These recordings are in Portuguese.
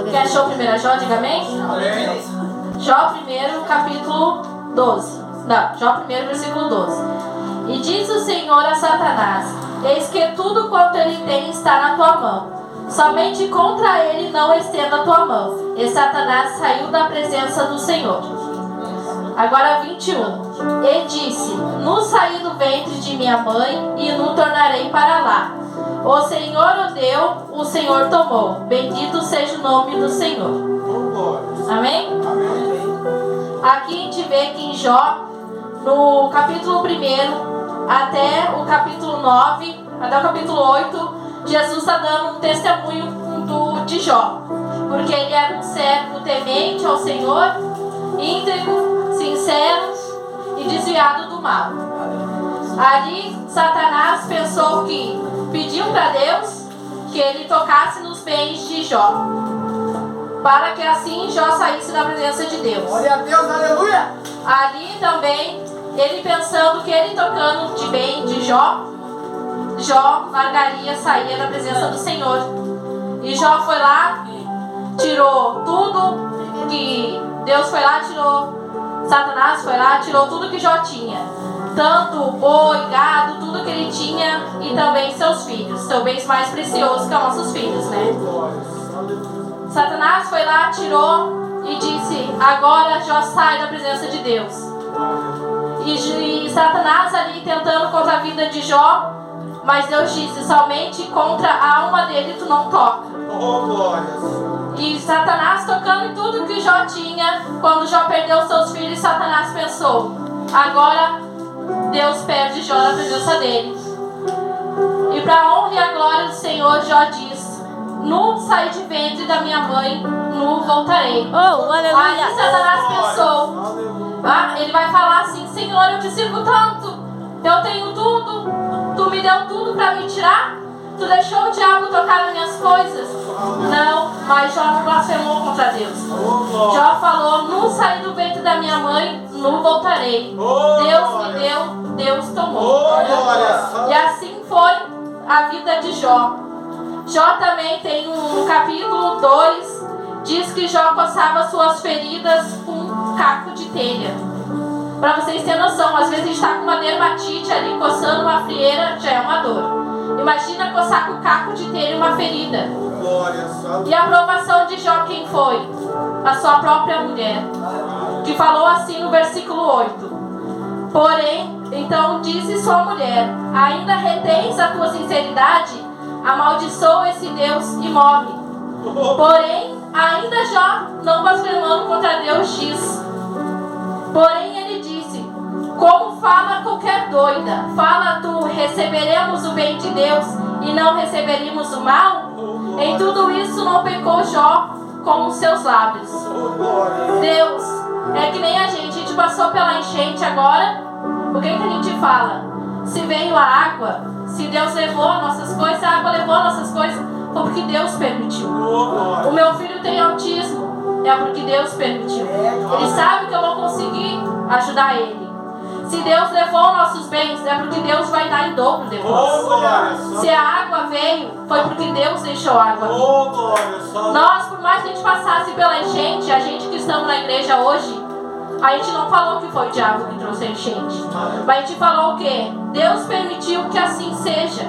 Quer achou 1 Jó? Diga amém. Jó 1, capítulo 12. Não, Jó 1, versículo 12. E diz o Senhor a Satanás: eis que tudo quanto ele tem está na tua mão. Somente contra ele não estenda a tua mão. E Satanás saiu da presença do Senhor. Agora 21. E disse: no saí do ventre de minha mãe e no tornarei para lá. O Senhor o deu, o Senhor tomou. Bendito seja o nome do Senhor. Amém? Aqui a gente vê que em Jó, no capítulo 1 até o capítulo 9, até o capítulo 8, Jesus está dando um testemunho de Jó. Porque ele era um servo temente ao Senhor, íntegro, sincero e desviado do mal. Ali Satanás pensou que pediu para Deus que ele tocasse nos bens de Jó, para que assim Jó saísse da presença de Deus. Glória a Deus, aleluia! Ali também, ele pensando que ele tocando de bem de Jó, Jó largaria, saía da presença do Senhor. E Jó foi lá, tirou tudo que Deus foi lá, tirou. Satanás foi lá, tirou tudo que Jó tinha. Tanto boi, gado, tudo que ele tinha, e também seus filhos, seu bem mais precioso, que são nossos filhos, né? Satanás foi lá, tirou e disse: agora Jó sai da presença de Deus. E Satanás ali tentando contra a vida de Jó, mas Deus disse: somente contra a alma dele tu não toca. E Satanás tocando em tudo que Jó tinha. Quando Jó perdeu seus filhos, Satanás pensou: agora Deus perde Jó da presença dele. E para a honra e a glória do Senhor, Jó diz: no saí de ventre da minha mãe, no voltarei. Aí Satanás pensou, ele vai falar assim: Senhor, eu te sirvo tanto, eu tenho tudo, tu me deu tudo para me tirar, tu deixou o diabo tocar nas minhas coisas. Não, mas Jó não blasfemou contra Deus. Jó falou: no saí do ventre da minha mãe, no voltarei. Deus me deu, Deus tomou. E assim foi a vida de Jó. Jó também tem no capítulo 2, diz que Jó coçava suas feridas com um caco de telha. Para vocês terem noção, às vezes a gente está com uma dermatite ali, coçando uma frieira, já é uma dor. Imagina coçar com caco de telha uma ferida. E a aprovação de Jó quem foi? A sua própria mulher, que falou assim no versículo 8: porém, então disse sua mulher: ainda retens a tua sinceridade? Amaldiçoa esse Deus e morre. Porém, ainda Jó, não blasfemando contra Deus, diz: porém ele disse: como fala qualquer doida, fala tu, receberemos o bem de Deus e não receberíamos o mal? Em tudo isso não pecou Jó com os seus lábios. Deus, é que nem a gente passou pela enchente agora. O que a gente fala? Se veio a água, se Deus levou nossas coisas, a água levou nossas coisas, foi porque Deus permitiu. O meu filho tem autismo, é porque Deus permitiu. Ele sabe que eu vou conseguir ajudar ele. Se Deus levou nossos bens, é porque Deus vai dar em dobro depois. Se a água veio, foi porque Deus deixou a água vir. Nós, por mais que a gente passasse pela enchente, a gente que estamos na igreja hoje, a gente não falou que foi o diabo que trouxe a enchente. Mas a gente falou o quê? Deus permitiu que assim seja.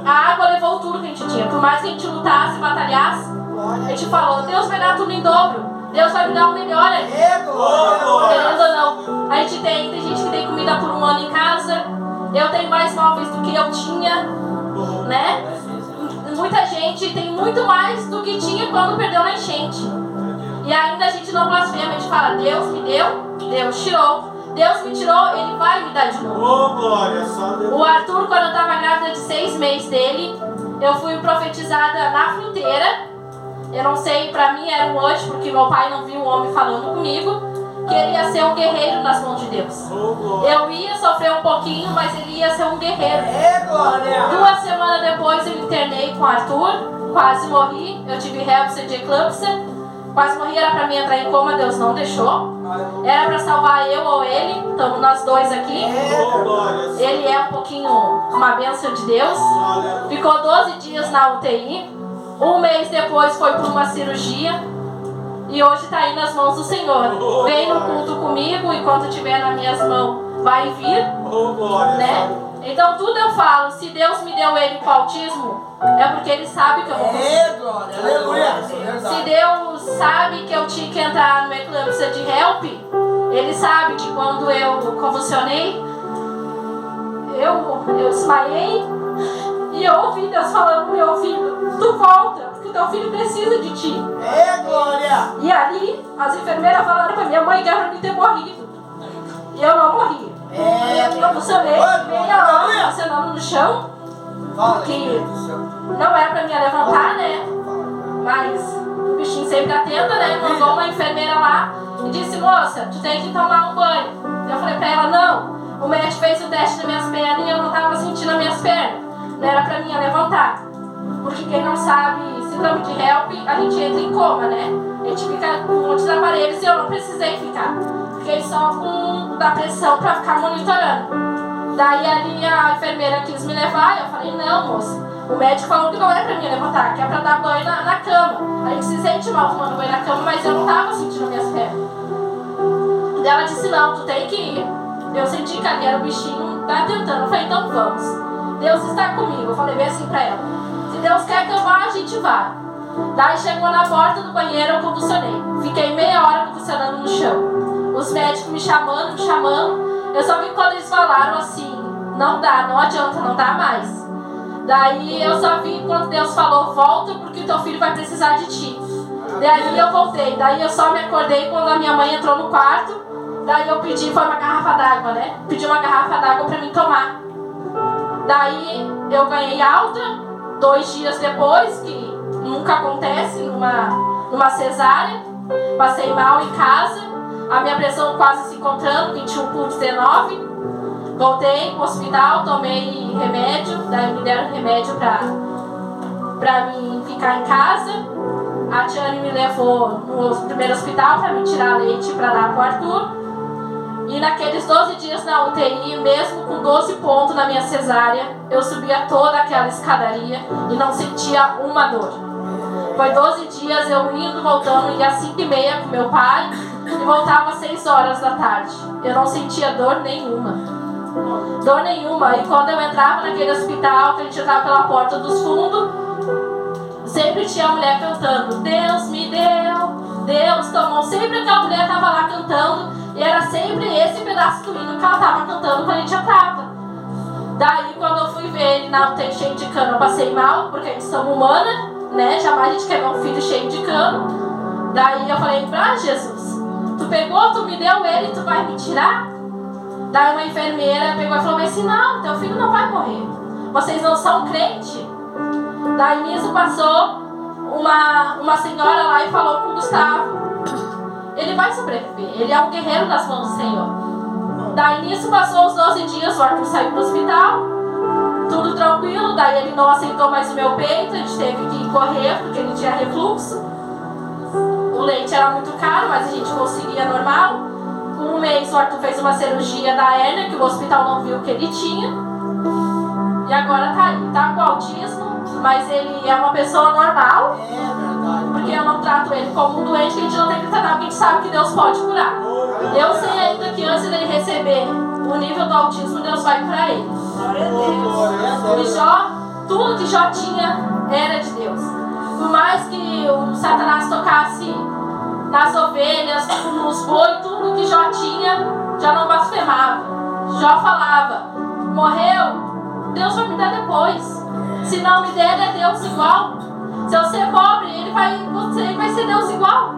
A água levou tudo que a gente tinha. Por mais que a gente lutasse, batalhasse, a gente falou: Deus vai dar tudo em dobro. Deus vai me dar o melhor ali. Querendo ou não, a gente tem gente que tem comida por um ano em casa. Eu tenho mais móveis do que eu tinha, né? Muita gente tem muito mais do que tinha quando perdeu na enchente. E ainda a gente não blasfema, a gente fala: Deus me deu, Deus tirou. Deus me tirou, Ele vai me dar de novo. O Arthur, quando eu estava grávida de 6 meses dele, eu fui profetizada na fruteira. Eu não sei, pra mim era um anjo, porque meu pai não viu um homem falando comigo, que ele ia ser um guerreiro nas mãos de Deus. Eu ia sofrer um pouquinho, mas ele ia ser um guerreiro. 2 semanas depois eu internei com o Arthur, quase morri. Eu tive répsia de eclâmpsia, quase morri, era pra mim entrar em coma, Deus não deixou. Era pra salvar eu ou ele, estamos nós dois aqui. Ele é um pouquinho uma bênção de Deus. Ficou 12 dias na UTI. Um mês depois foi para uma cirurgia. E hoje está aí nas mãos do Senhor. Vem no culto comigo, enquanto estiver nas minhas mãos, vai vir. Né? Então tudo eu falo, se Deus me deu ele com autismo, é porque Ele sabe que eu vou conseguir. Glória, aleluia. Se Deus sabe que eu tinha que entrar numa eclâmpsia de HELP, Ele sabe que quando eu convulsionei, eu desmaiei e eu ouvi Deus falando no meu ouvido: tu volta, porque o teu filho precisa de ti. Glória. E ali, as enfermeiras falaram pra minha mãe que era pra mim ter morrido. E eu não morri. Eu convulsionei, meia hora funcionando no chão, porque não era pra me levantar, né? Mas o bichinho sempre atenta, né? Mandou uma enfermeira lá e disse: moça, tu tem que tomar um banho. Eu falei pra ela: não, o médico fez o teste nas minhas pernas e eu não tava sentindo as minhas pernas. Não era pra mim levantar. Porque quem não sabe, síndrome de HELP, a gente entra em coma, né? A gente fica com muitos aparelhos e eu não precisei ficar. Fiquei só com da pressão pra ficar monitorando. Daí ali a enfermeira quis me levar e eu falei: não, moça, o médico falou que não é pra mim levantar, que é pra dar banho na cama. A gente se sente mal tomando banho na cama, mas eu não tava sentindo minhas pernas. Daí ela disse: não, tu tem que ir. Eu senti que ali era o bichinho tá tentando. Eu falei: então vamos. Deus está comigo. Eu falei bem assim pra ela: se Deus quer que eu vá, a gente vai. Daí chegou na porta do banheiro, eu convulsionei. Fiquei meia hora convulsionando no chão. Os médicos me chamando. Eu só vi quando eles falaram assim: não dá, não adianta, não dá mais. Daí eu só vi quando Deus falou: volta porque o teu filho vai precisar de ti. Daí eu voltei. Daí eu só me acordei quando a minha mãe entrou no quarto. Daí eu pedi, foi uma garrafa d'água, né? Pedi uma garrafa d'água pra mim tomar. Daí eu ganhei alta 2 dias depois, que nunca acontece numa cesárea. Passei mal em casa, a minha pressão quase se encontrando, 21/19. Voltei pro hospital, tomei remédio, daí me deram remédio pra mim ficar em casa. A Tiane me levou no primeiro hospital pra me tirar leite pra dar pro Arthur. E naqueles 12 dias na UTI, mesmo com 12 pontos na minha cesárea, eu subia toda aquela escadaria e não sentia uma dor. Foi 12 dias eu indo, voltando, ia às 5h30 com meu pai e voltava às 6 horas da tarde. Eu não sentia dor nenhuma. Dor nenhuma. E quando eu entrava naquele hospital, que a gente entrava pela porta dos fundos, sempre tinha a mulher cantando: Deus me deu, Deus tomou. Sempre aquela mulher estava lá cantando. E era sempre esse pedaço do hino que ela estava cantando quando a gente entrava. Daí quando eu fui ver ele na UTI cheio de cano, eu passei mal, porque a gente somos humana, né? Jamais a gente quer ver um filho cheio de cano. Daí eu falei: Jesus, tu pegou, tu me deu ele, tu vai me tirar? Daí uma enfermeira pegou e falou assim: não, teu filho não vai morrer. Vocês não são crente? Daí nisso passou uma senhora lá e falou com o Gustavo: ele vai sobreviver, ele é um guerreiro das mãos do Senhor. Daí nisso passou os 12 dias, o Arthur saiu pro hospital, tudo tranquilo. Daí ele não aceitou mais o meu peito, a gente teve que correr porque ele tinha refluxo. O leite era muito caro, mas a gente conseguia normal. Com 1 mês o Arthur fez uma cirurgia da hérnia, que o hospital não viu que ele tinha. E agora tá aí, tá com autismo, mas ele é uma pessoa normal. Porque eu não trato ele como um doente que a gente não tem que tratar, porque a gente sabe que Deus pode curar. Eu sei ainda que antes dele receber o nível do autismo, Deus vai curar ele. E Jó, tudo que Jó tinha era de Deus. Por mais que o Satanás tocasse nas ovelhas, nos boi, tudo que Jó tinha, já não blasfemava. Jó falava: morreu, Deus vai me dar depois. Se não me der, é Deus igual. Se eu ser pobre, ele vai ser Deus igual.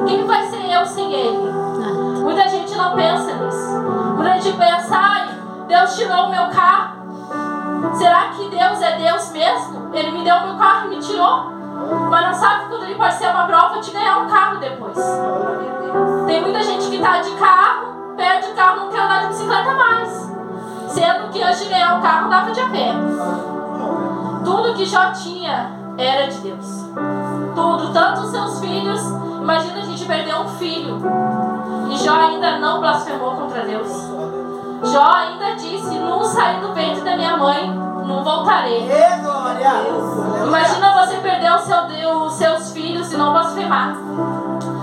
Quem vai ser eu sem ele? Muita gente não pensa nisso. Muita gente pensa: ai, Deus tirou o meu carro. Será que Deus é Deus mesmo? Ele me deu o meu carro e me tirou. Mas não sabe quando ele pode ser uma prova de ganhar um carro depois. Tem muita gente que está de carro, perde o carro, não quer andar de bicicleta mais. Sendo que antes de ganhar um carro, dava de a pé. Tudo que Jó tinha era de Deus. Tudo, tanto os seus filhos. Imagina a gente perder um filho e Jó ainda não blasfemou contra Deus. Jó ainda disse: não saí do ventre da minha mãe, não voltarei. Imagina você perder os seus filhos e não blasfemar.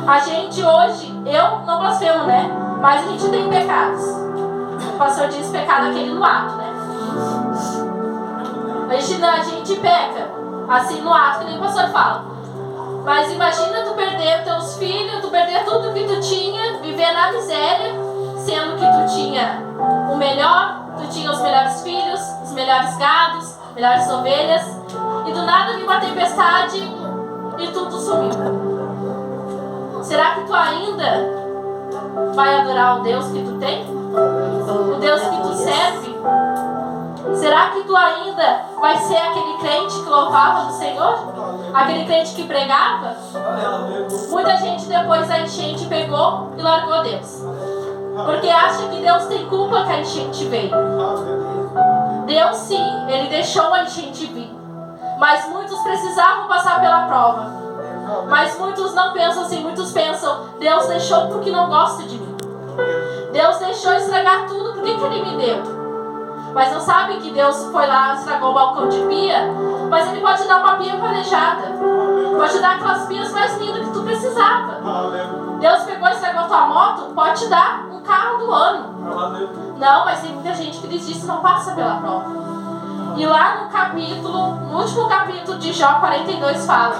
A gente hoje, eu não blasfemo, né? Mas a gente tem pecados. O pastor diz pecado aquele no ato, né? A gente peca, assim no ato, que nem o pastor fala. Mas imagina tu perder teus filhos, tu perder tudo que tu tinha, viver na miséria, sendo que tu tinha o melhor, tu tinha os melhores filhos, os melhores gados, melhores ovelhas, e do nada vem uma tempestade e tudo sumiu. Será que tu ainda vai adorar o Deus que tu tem? O Deus que tu serve? Será que tu ainda vai ser aquele crente que louvava no Senhor? Aquele crente que pregava? Muita gente depois da enchente pegou e largou Deus. Porque acha que Deus tem culpa que a enchente veio. Deus sim, Ele deixou a enchente vir. Mas muitos precisavam passar pela prova. Mas muitos não pensam assim, muitos pensam, Deus deixou porque não gosta de mim. Deus deixou estragar tudo, por que Ele me deu? Mas não sabe que Deus foi lá e estragou o balcão de pia, mas Ele pode dar uma pia planejada. Pode dar aquelas pias mais lindas que tu precisava. Deus pegou e estragou tua moto, pode te dar um carro do ano. Não, mas tem muita gente que diz isso, não passa pela prova. E lá no último capítulo de Jó 42 fala: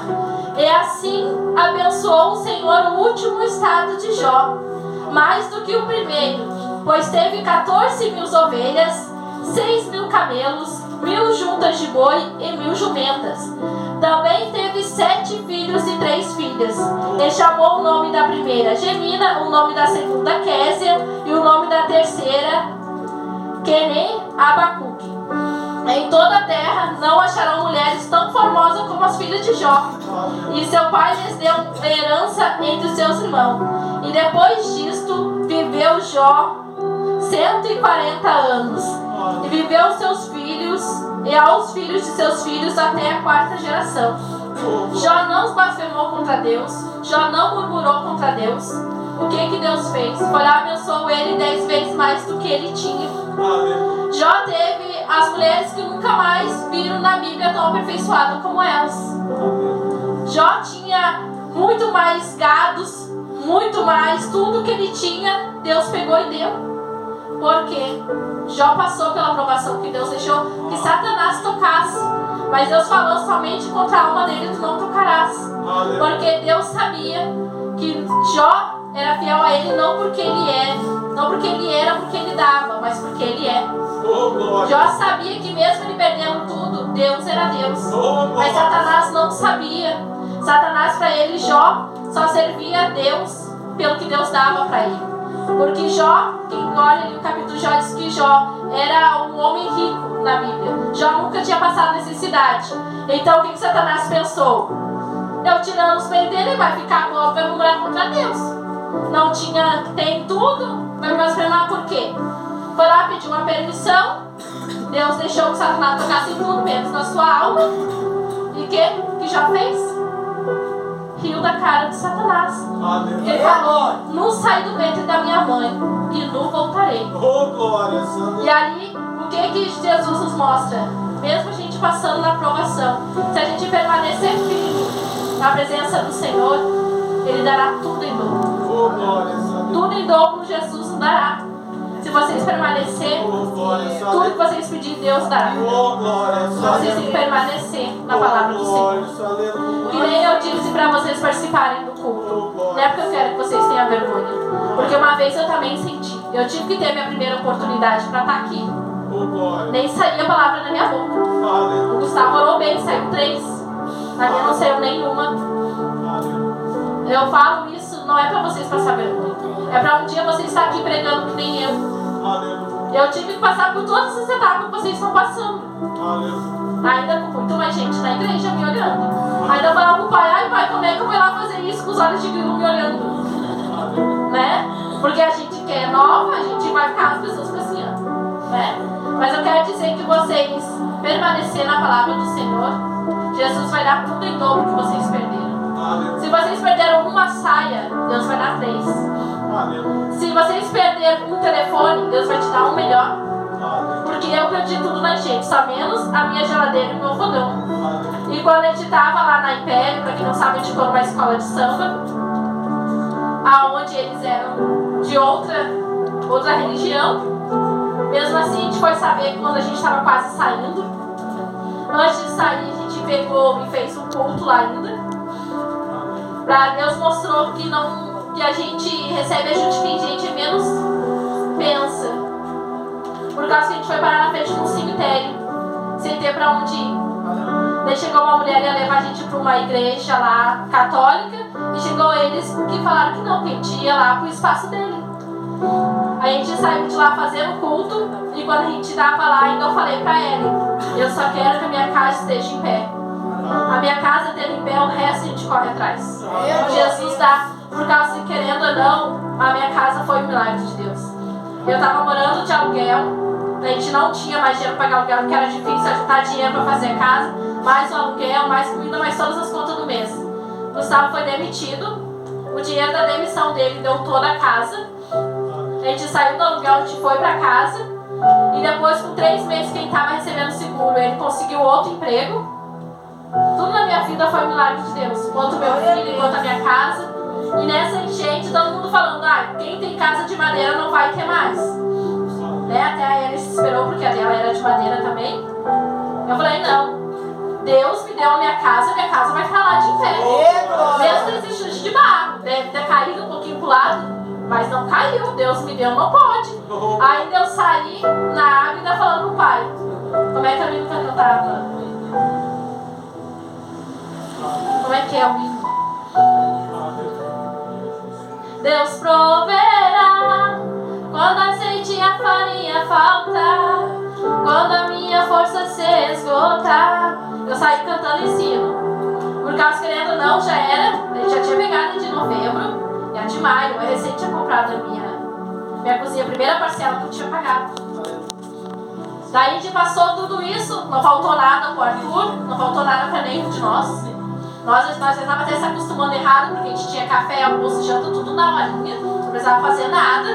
e assim abençoou o Senhor o último estado de Jó, mais do que o primeiro, pois teve 14.000 ovelhas, 6.000 camelos, 1.000 juntas de boi e 1.000 jumentas. Também teve 7 filhos e 3 filhas. E chamou o nome da primeira Gemina, o nome da segunda Késia e o nome da terceira Quenem Abacuque. Em toda a terra não acharão mulheres tão formosas como as filhas de Jó. E seu pai lhes deu herança entre os seus irmãos. E depois disto viveu Jó 140 anos. E viveu seus filhos e aos filhos de seus filhos até a 4ª geração. Jó não blasfemou contra Deus. Jó não murmurou contra Deus. O que Deus fez? Foi lá, abençoou ele 10 vezes mais do que ele tinha. Jó teve as mulheres que nunca mais viram na Bíblia tão aperfeiçoadas como elas. Jó tinha muito mais gados, muito mais, tudo que ele tinha, Deus pegou e deu. Porque Jó passou pela provação que Deus deixou que Satanás tocasse. Mas Deus falou, somente contra a alma dele tu não tocarás. Porque Deus sabia que Jó era fiel a ele não porque ele é, não porque ele era, porque ele dava, mas porque ele é. Jó sabia que mesmo ele perdendo tudo, Deus era Deus. Mas Satanás não sabia. Satanás, para ele, Jó só servia a Deus pelo que Deus dava para ele. Porque Jó, quem olha ali o capítulo de Jó, diz que Jó era um homem rico na Bíblia. Jó nunca tinha passado necessidade. Então o que Satanás pensou? Eu tirando os bens dele, vai ficar com vai murmurar contra Deus. Não tinha, tem tudo, vai blasfemar por quê? Foi lá pedir uma permissão. Deus deixou que Satanás tocasse em tudo, menos na sua alma. E que Jó fez? Riu da cara de Satanás. Ele falou, não saí do ventre da minha mãe e não voltarei. E ali, o que Jesus nos mostra? Mesmo a gente passando na provação, se a gente permanecer firme na presença do Senhor, Ele dará tudo em dobro. Tudo em dobro Jesus nos dará. Se vocês permanecerem, tudo que vocês pedirem, Deus dará. Vocês têm que permanecer na palavra do Senhor. E nem eu disse para vocês participarem do culto. Não é porque eu quero que vocês tenham vergonha. Porque uma vez eu também senti. Eu tive que ter minha primeira oportunidade para estar aqui. Nem saía a palavra na minha boca. O Gustavo orou bem, saiu 3. Na minha não saiu nenhuma. Eu falo isso, não é para vocês passar vergonha. É para um dia você estar aqui pregando que nem eu. Eu tive que passar por todas as etapas que vocês estão passando. Ainda com muito mais gente na igreja me olhando. Ainda falava pro pai, ai pai, como é que eu vou lá fazer isso com os olhos de grilo me olhando? Né? Porque a gente quer nova, a gente vai ficar as pessoas passeando. Né? Mas eu quero dizer que vocês permanecer na palavra do Senhor, Jesus vai dar tudo em dobro que vocês perderam. Se vocês perderam uma saia, Deus vai dar 3. Se vocês perderam um telefone, Deus vai te dar um melhor. Porque porque eu perdi tudo na enchente, só menos a minha geladeira e o meu fogão. E quando a gente tava lá na Império, pra quem não sabe, a gente foi numa escola de samba, aonde eles eram de outra religião. Mesmo assim, a gente foi saber quando a gente estava quase saindo. Antes de sair, a gente pegou e fez um culto lá ainda. Deus mostrou que a gente recebe ajuda de quem a gente menos pensa. Por causa que a gente foi parar na frente de um cemitério, sem ter pra onde ir. Daí chegou uma mulher e ia levar a gente pra uma igreja lá, católica, e chegou eles que falaram que não, que a gente ia lá pro espaço dele. A gente saiu de lá fazendo culto, e quando a gente tava lá, ainda eu falei pra ele: eu só quero que a minha casa esteja em pé. A minha casa tendo em pé, o resto a gente corre atrás. Jesus dá, por causa que, querendo ou não, a minha casa foi um milagre de Deus. Eu tava morando de aluguel, a gente não tinha mais dinheiro para pagar aluguel, porque era difícil ajuntar dinheiro para fazer a casa, mais o aluguel, mais comida, mais todas as contas do mês. Gustavo foi demitido, o dinheiro da demissão dele deu toda a casa. A gente saiu do aluguel, a gente foi pra casa, e depois, com 3 meses que a gente tava recebendo seguro, ele conseguiu outro emprego. Tudo na minha vida foi um milagre de Deus, quanto meu filho, quanto a minha casa. E nessa enchente, todo mundo falando: quem tem casa de madeira não vai ter mais, né? Até a Ellie se esperou, porque a dela era de madeira também. Eu falei: não, Deus me deu a minha casa vai estar lá de em pé. Mesmo que esse chute de barro, deve ter caído um pouquinho pro lado, mas não caiu. Deus me deu, não pode. Ainda eu saí na água e ainda falando pro pai. Como é que a menina cantava? Como é que é o hino? Deus proverá quando a azeite e a farinha faltar, quando a minha força se esgotar. Eu saí cantando esse hino. Por causa, querendo ou não, já tinha pegado de novembro e a de maio. Eu recém tinha comprado a minha cozinha, a primeira parcela que eu tinha pagado. Daí a gente passou tudo isso, não faltou nada pro Arthur, não faltou nada pra nenhum de nós. Nós já estávamos até se acostumando errado, porque a gente tinha café, almoço e janta, tudo na horinha, não precisava fazer nada.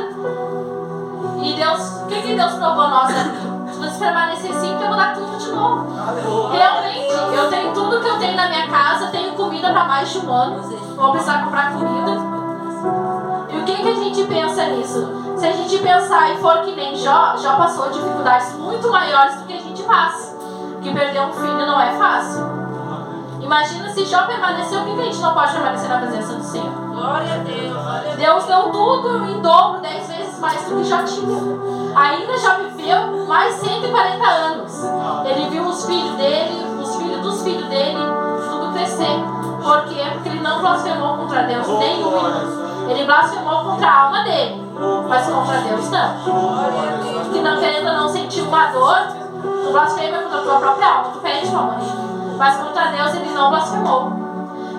E Deus, o que Deus provou a nós aqui? Se você permanecer assim, que eu vou dar tudo de novo. Realmente, eu tenho tudo que eu tenho na minha casa, tenho comida para mais de um ano, não vou precisar comprar comida. E o que a gente pensa nisso? Se a gente pensar e for que nem Jó passou dificuldades muito maiores do que a gente passa. Porque perder um filho não é fácil. Imagina se Jó permaneceu, por que a gente não pode permanecer na presença do Senhor? Glória a Deus. Deus deu tudo em dobro, 10 vezes mais do que Jó tinha. Ainda Jó viveu mais 140 anos. Ele viu os filhos dele, os filhos dos filhos dele, tudo crescer. Por quê? Porque ele não blasfemou contra Deus nenhum. Ele blasfemou contra a alma dele, mas contra Deus não. Porque não querendo ou não sentir uma dor, tu blasfema contra a tua própria alma, tu pede pra mãe. Mas contra Deus ele não blasfemou.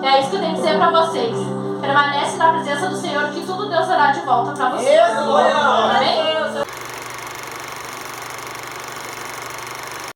E é isso que eu tenho que dizer pra vocês. Permanece na presença do Senhor, que tudo Deus dará de volta pra vocês. Amém?